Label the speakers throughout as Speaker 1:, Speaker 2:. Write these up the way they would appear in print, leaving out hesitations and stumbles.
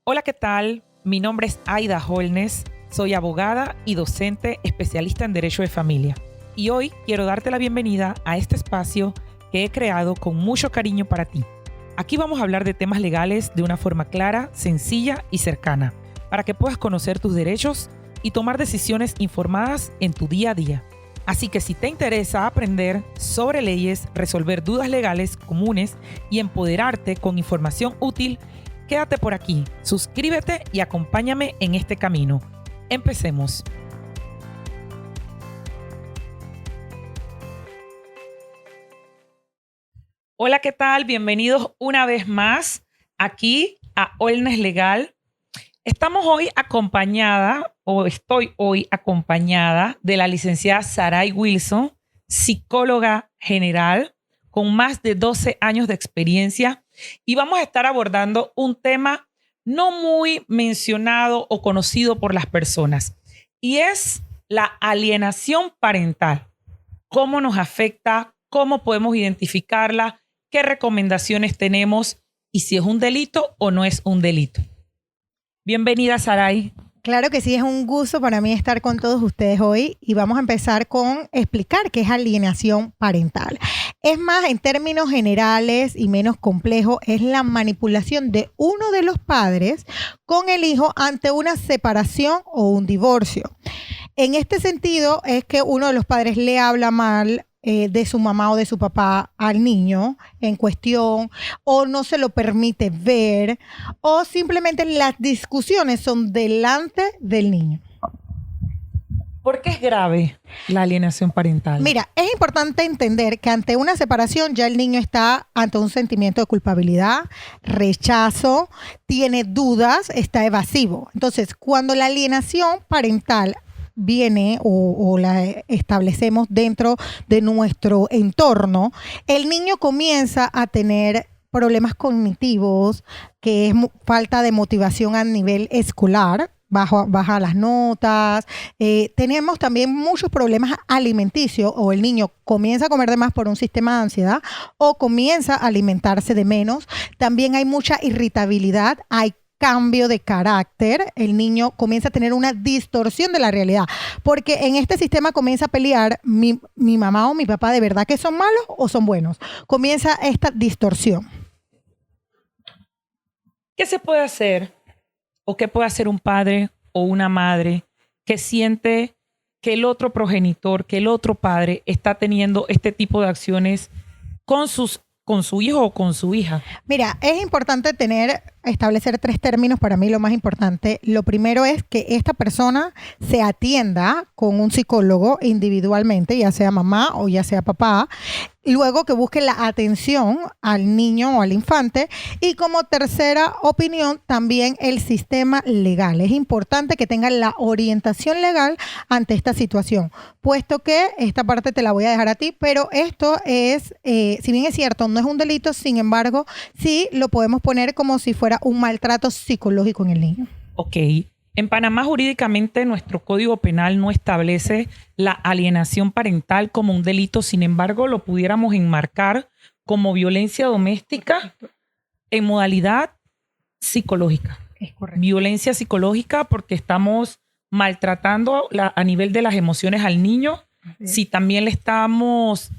Speaker 1: Hola, ¿qué tal? Mi nombre es Aida Holnes, soy abogada y docente especialista en Derecho de Familia. Y hoy quiero darte la bienvenida a este espacio que he creado con mucho cariño para ti. Aquí vamos a hablar de temas legales de una forma clara, sencilla y cercana, para que puedas conocer tus derechos y tomar decisiones informadas en tu día a día. Así que si te interesa aprender sobre leyes, resolver dudas legales comunes y empoderarte con información útil, quédate por aquí, suscríbete y acompáñame en este camino. Empecemos. Hola, ¿qué tal? Bienvenidos una vez más aquí a Holnes Legal. Estoy hoy acompañada de la licenciada Saray Wilson, psicóloga general con más de 12 años de experiencia, y vamos a estar abordando un tema no muy mencionado o conocido por las personas, y es la alienación parental. ¿Cómo nos afecta? ¿Cómo podemos identificarla? ¿Qué recomendaciones tenemos? Y si es un delito o no es un delito. Bienvenida, Saray.
Speaker 2: Claro que sí, es un gusto para mí estar con todos ustedes hoy y vamos a empezar con explicar qué es alienación parental. Es más, en términos generales y menos complejo, es la manipulación de uno de los padres con el hijo ante una separación o un divorcio. En este sentido es que uno de los padres le habla mal de su mamá o de su papá al niño en cuestión, o no se lo permite ver, o simplemente las discusiones son delante del niño.
Speaker 1: ¿Por qué es grave la alienación parental?
Speaker 2: Mira, es importante entender que ante una separación ya el niño está ante un sentimiento de culpabilidad, rechazo, tiene dudas, está evasivo. Entonces, cuando la alienación parental viene o la establecemos dentro de nuestro entorno, el niño comienza a tener problemas cognitivos, que es falta de motivación a nivel escolar, baja las notas, tenemos también muchos problemas alimenticios, o el niño comienza a comer de más por un sistema de ansiedad o comienza a alimentarse de menos. También hay mucha irritabilidad, hay cambio de carácter, el niño comienza a tener una distorsión de la realidad, porque en este sistema comienza a pelear mi mamá o mi papá, ¿de verdad que son malos o son buenos? Comienza esta distorsión.
Speaker 1: ¿Qué se puede hacer o qué puede hacer un padre o una madre que siente que el otro progenitor, que el otro padre está teniendo este tipo de acciones con su hijo o con su hija?
Speaker 2: Mira, es importante establecer 3 términos para mí lo más importante. Lo primero es que esta persona se atienda con un psicólogo individualmente, ya sea mamá o ya sea papá. Luego que busque la atención al niño o al infante. Y como tercera opinión, también el sistema legal. Es importante que tengan la orientación legal ante esta situación, puesto que esta parte te la voy a dejar a ti, pero esto es, si bien es cierto, no es un delito, sin embargo, sí lo podemos poner como si fuera un maltrato psicológico en el niño.
Speaker 1: Ok. En Panamá, jurídicamente, nuestro Código Penal no establece la alienación parental como un delito. Sin embargo, lo pudiéramos enmarcar como violencia doméstica en modalidad psicológica.
Speaker 2: Es correcto.
Speaker 1: Violencia psicológica porque estamos maltratando a nivel de las emociones al niño. Si también le estamos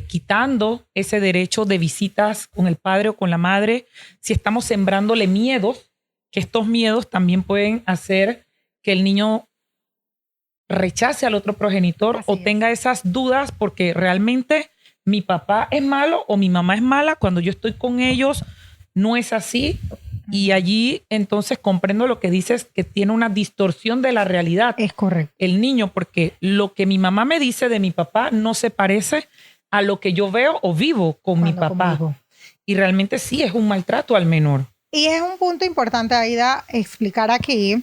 Speaker 1: quitando ese derecho de visitas con el padre o con la madre, si estamos sembrándole miedos, que estos miedos también pueden hacer que el niño rechace al otro progenitor. Así o tenga esas dudas porque realmente mi papá es malo o mi mamá es mala. Cuando yo estoy con ellos no es así. Y allí entonces comprendo lo que dices, que tiene una distorsión de la realidad.
Speaker 2: Es correcto.
Speaker 1: El niño, porque lo que mi mamá me dice de mi papá no se parece a lo que yo veo o vivo con mi papá. Conmigo. Y realmente sí es un maltrato al menor.
Speaker 2: Y es un punto importante, Aida, explicar aquí.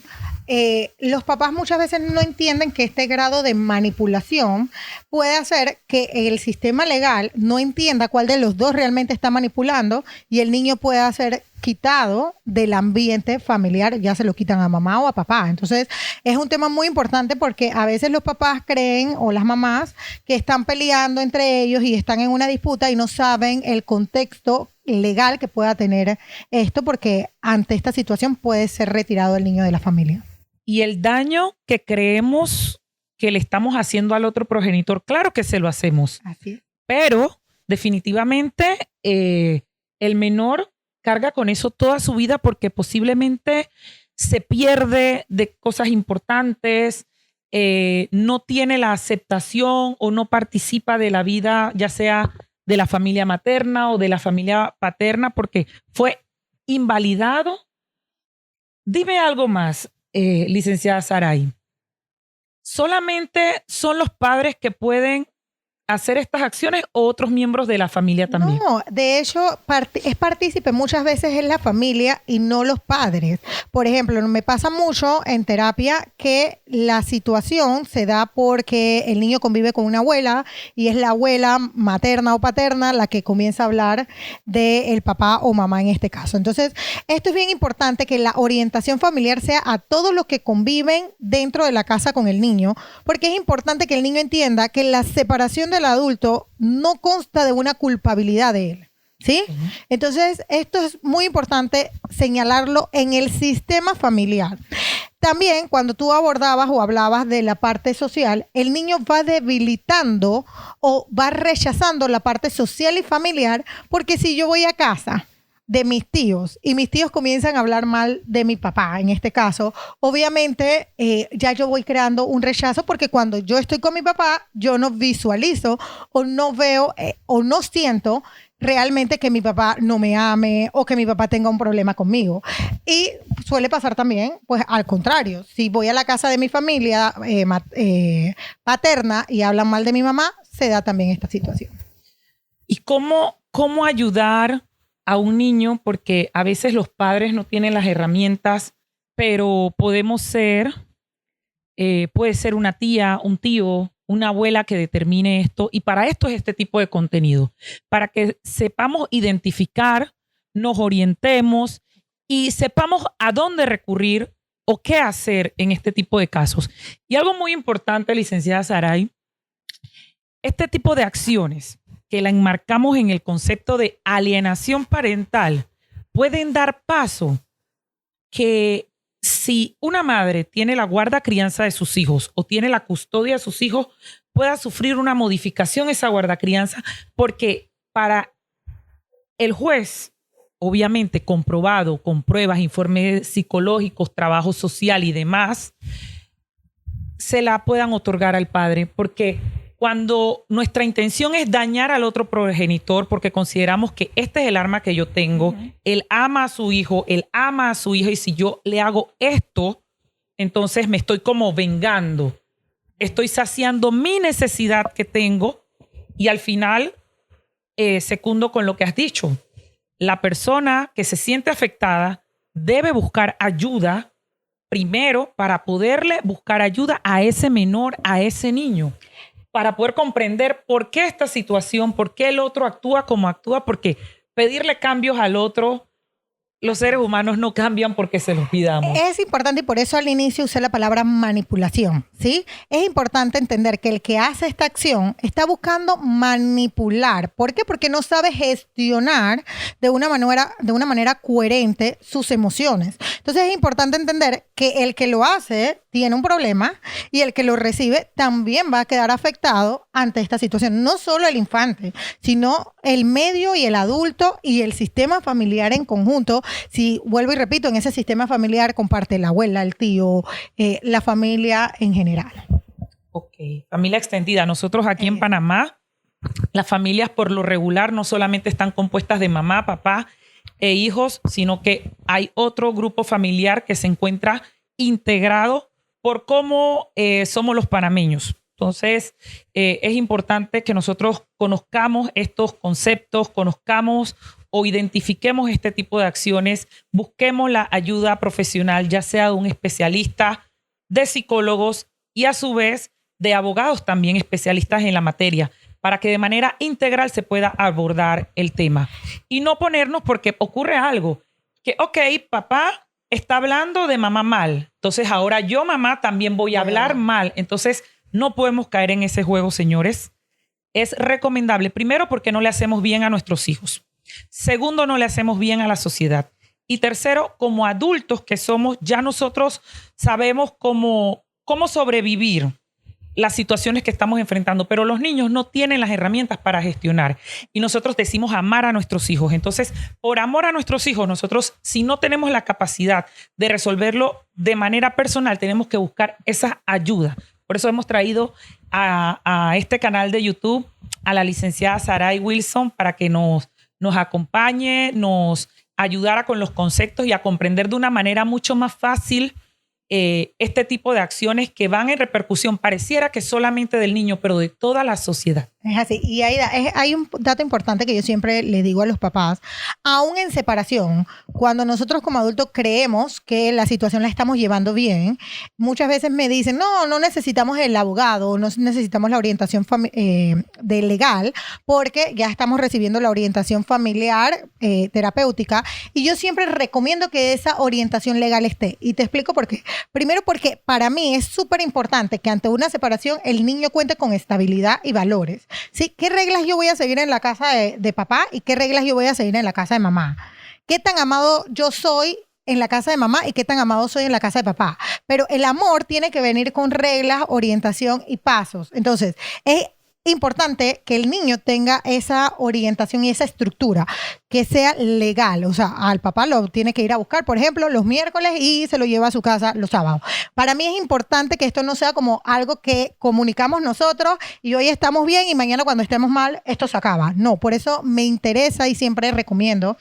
Speaker 2: Los papás muchas veces no entienden que este grado de manipulación puede hacer que el sistema legal no entienda cuál de los dos realmente está manipulando y el niño pueda ser quitado del ambiente familiar, ya se lo quitan a mamá o a papá. Entonces, es un tema muy importante porque a veces los papás creen, o las mamás, que están peleando entre ellos y están en una disputa y no saben el contexto legal que pueda tener esto, porque ante esta situación puede ser retirado el niño de la familia.
Speaker 1: Y el daño que creemos que le estamos haciendo al otro progenitor, claro que se lo hacemos.
Speaker 2: Así es.
Speaker 1: Pero definitivamente el menor carga con eso toda su vida porque posiblemente se pierde de cosas importantes, no tiene la aceptación o no participa de la vida, ya sea de la familia materna o de la familia paterna, porque fue invalidado. Dime algo más, licenciada Saray. ¿Solamente son los padres que pueden hacer estas acciones o otros miembros de la familia también?
Speaker 2: No, de hecho, es partícipe muchas veces en la familia y no los padres. Por ejemplo, me pasa mucho en terapia que la situación se da porque el niño convive con una abuela y es la abuela materna o paterna la que comienza a hablar del papá o mamá en este caso. Entonces, esto es bien importante, que la orientación familiar sea a todos los que conviven dentro de la casa con el niño, porque es importante que el niño entienda que la separación del adulto no consta de una culpabilidad de él, ¿sí? Entonces, esto es muy importante señalarlo en el sistema familiar. También, cuando tú abordabas o hablabas de la parte social, el niño va debilitando o va rechazando la parte social y familiar, porque si yo voy a casa de mis tíos y mis tíos comienzan a hablar mal de mi papá, en este caso, obviamente ya yo voy creando un rechazo, porque cuando yo estoy con mi papá, yo no visualizo o no veo o no siento realmente que mi papá no me ame o que mi papá tenga un problema conmigo. Y suele pasar también, pues al contrario, si voy a la casa de mi familia paterna y hablan mal de mi mamá, se da también esta situación.
Speaker 1: ¿Y cómo ayudar a un niño? Porque a veces los padres no tienen las herramientas, pero podemos ser, puede ser una tía, un tío, una abuela que determine esto. Y para esto es este tipo de contenido, para que sepamos identificar, nos orientemos y sepamos a dónde recurrir o qué hacer en este tipo de casos. Y algo muy importante, licenciada Saray, este tipo de acciones que la enmarcamos en el concepto de alienación parental pueden dar paso que si una madre tiene la guarda crianza de sus hijos o tiene la custodia de sus hijos, pueda sufrir una modificación esa guarda crianza, porque para el juez, obviamente comprobado con pruebas, informes psicológicos, trabajo social y demás, se la puedan otorgar al padre, porque cuando nuestra intención es dañar al otro progenitor porque consideramos que este es el arma que yo tengo, él ama a su hijo, él ama a su hija, y si yo le hago esto, entonces me estoy como vengando, estoy saciando mi necesidad que tengo, y al final, secundo con lo que has dicho, la persona que se siente afectada debe buscar ayuda primero para poderle buscar ayuda a ese menor, a ese niño, para poder comprender por qué esta situación, por qué el otro actúa como actúa, porque pedirle cambios al otro, los seres humanos no cambian porque se los pidamos.
Speaker 2: Es importante, y por eso al inicio usé la palabra manipulación, ¿sí? Es importante entender que el que hace esta acción está buscando manipular. ¿Por qué? Porque no sabe gestionar de una manera coherente sus emociones. Entonces es importante entender que el que lo hace tiene un problema y el que lo recibe también va a quedar afectado ante esta situación. No solo el infante, sino el medio y el adulto y el sistema familiar en conjunto. Si vuelvo y repito, en ese sistema familiar comparte la abuela, el tío, la familia en general.
Speaker 1: Ok, familia extendida. Nosotros aquí en Panamá, las familias por lo regular no solamente están compuestas de mamá, papá e hijos, sino que hay otro grupo familiar que se encuentra integrado por cómo somos los panameños. Entonces, es importante que nosotros conozcamos estos conceptos, conozcamos o identifiquemos este tipo de acciones, busquemos la ayuda profesional, ya sea de un especialista, de psicólogos y a su vez de abogados también especialistas en la materia, para que de manera integral se pueda abordar el tema. Y no ponernos, porque ocurre algo, que ok, papá está hablando de mamá mal, entonces ahora yo, mamá, también voy a hablar mal. Entonces no podemos caer en ese juego, señores. Es recomendable, primero, porque no le hacemos bien a nuestros hijos. Segundo, no le hacemos bien a la sociedad. Y tercero, como adultos que somos, ya nosotros sabemos cómo sobrevivir las situaciones que estamos enfrentando, pero los niños no tienen las herramientas para gestionar. Y nosotros decimos amar a nuestros hijos. Entonces, por amor a nuestros hijos, nosotros, si no tenemos la capacidad de resolverlo de manera personal, tenemos que buscar esa ayuda. Por eso hemos traído a este canal de YouTube a la licenciada Saray Wilson para que nos acompañe, nos ayudara con los conceptos y a comprender de una manera mucho más fácil este tipo de acciones que van en repercusión, pareciera que solamente del niño, pero de toda la sociedad.
Speaker 2: Es así. Y hay un dato importante que yo siempre le digo a los papás, aún en separación, cuando nosotros como adultos creemos que la situación la estamos llevando bien, muchas veces me dicen, no necesitamos el abogado, no necesitamos la orientación de legal, porque ya estamos recibiendo la orientación familiar terapéutica, y yo siempre recomiendo que esa orientación legal esté. Y te explico por qué. Primero, porque para mí es súper importante que ante una separación el niño cuente con estabilidad y valores. ¿Sí? ¿Qué reglas yo voy a seguir en la casa de papá y qué reglas yo voy a seguir en la casa de mamá? ¿Qué tan amado yo soy en la casa de mamá y qué tan amado soy en la casa de papá? Pero el amor tiene que venir con reglas, orientación y pasos. Entonces, es importante que el niño tenga esa orientación y esa estructura que sea legal. O sea, al papá lo tiene que ir a buscar, por ejemplo, los miércoles y se lo lleva a su casa los sábados. Para mí es importante que esto no sea como algo que comunicamos nosotros y hoy estamos bien y mañana cuando estemos mal esto se acaba. No, por eso me interesa y siempre recomiendo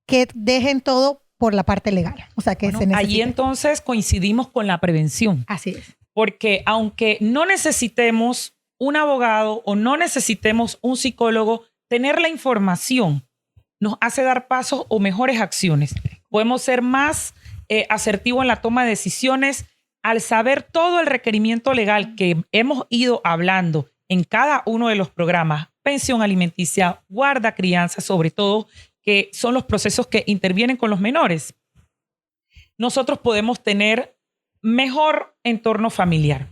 Speaker 2: que dejen todo por la parte legal. O sea, que se necesite.
Speaker 1: Allí entonces coincidimos con la prevención.
Speaker 2: Así es.
Speaker 1: Porque aunque no necesitemos un abogado o no necesitemos un psicólogo, tener la información nos hace dar pasos o mejores acciones. Podemos ser más asertivos en la toma de decisiones al saber todo el requerimiento legal que hemos ido hablando en cada uno de los programas, pensión alimenticia, guarda crianza, sobre todo, que son los procesos que intervienen con los menores. Nosotros podemos tener mejor entorno familiar.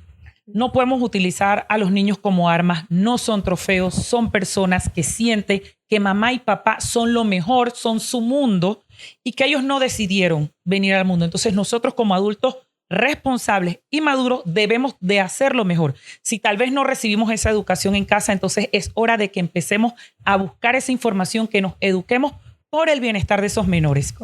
Speaker 1: No podemos utilizar a los niños como armas, no son trofeos, son personas que sienten que mamá y papá son lo mejor, son su mundo y que ellos no decidieron venir al mundo. Entonces nosotros como adultos responsables y maduros debemos de hacerlo mejor. Si tal vez no recibimos esa educación en casa, entonces es hora de que empecemos a buscar esa información, que nos eduquemos por el bienestar de esos menores.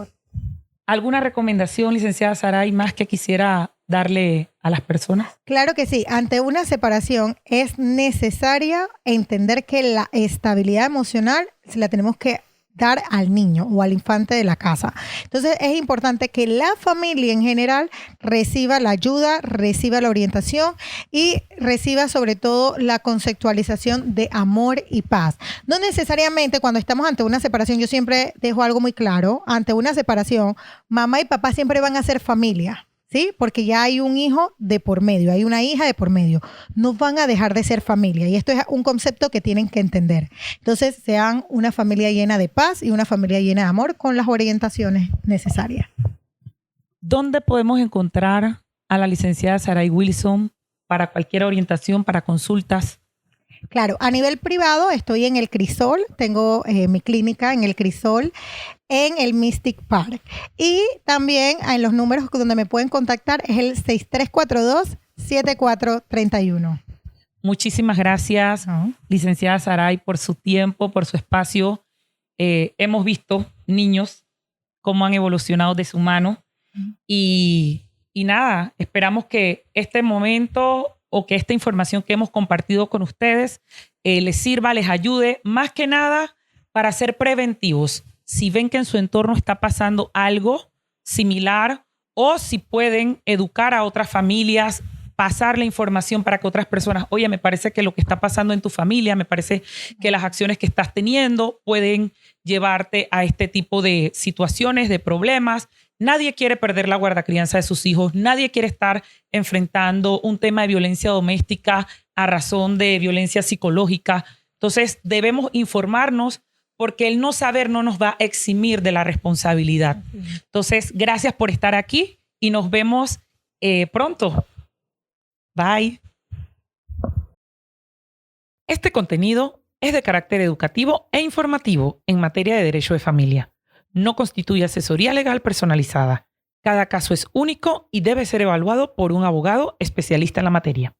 Speaker 1: ¿Alguna recomendación, licenciada Saray, más que quisiera darle a las personas?
Speaker 2: Claro que sí. Ante una separación es necesaria entender que la estabilidad emocional se la tenemos que dar al niño o al infante de la casa. Entonces es importante que la familia en general reciba la ayuda, reciba la orientación y reciba sobre todo la conceptualización de amor y paz. No necesariamente cuando estamos ante una separación, yo siempre dejo algo muy claro, ante una separación, mamá y papá siempre van a ser familia. ¿Sí? Porque ya hay un hijo de por medio, hay una hija de por medio. No van a dejar de ser familia y esto es un concepto que tienen que entender. Entonces, sean una familia llena de paz y una familia llena de amor con las orientaciones necesarias.
Speaker 1: ¿Dónde podemos encontrar a la licenciada Saray Wilson para cualquier orientación, para consultas?
Speaker 2: Claro, a nivel privado estoy en el Crisol, tengo mi clínica en el Crisol, en el Mystic Park. Y también en los números donde me pueden contactar es el 6342-7431.
Speaker 1: Muchísimas gracias, licenciada Saray, por su tiempo, por su espacio. Hemos visto niños cómo han evolucionado de su mano y nada, esperamos que este momento o que esta información que hemos compartido con ustedes les sirva, les ayude, más que nada para ser preventivos. Si ven que en su entorno está pasando algo similar o si pueden educar a otras familias, pasar la información para que otras personas, oye, me parece que lo que está pasando en tu familia, me parece que las acciones que estás teniendo pueden llevarte a este tipo de situaciones, de problemas. Nadie quiere perder la guardacrianza de sus hijos. Nadie quiere estar enfrentando un tema de violencia doméstica a razón de violencia psicológica. Entonces, debemos informarnos porque el no saber no nos va a eximir de la responsabilidad. Entonces, gracias por estar aquí y nos vemos pronto. Bye. Este contenido Es de carácter educativo e informativo en materia de derecho de familia. No constituye asesoría legal personalizada. Cada caso es único y debe ser evaluado por un abogado especialista en la materia.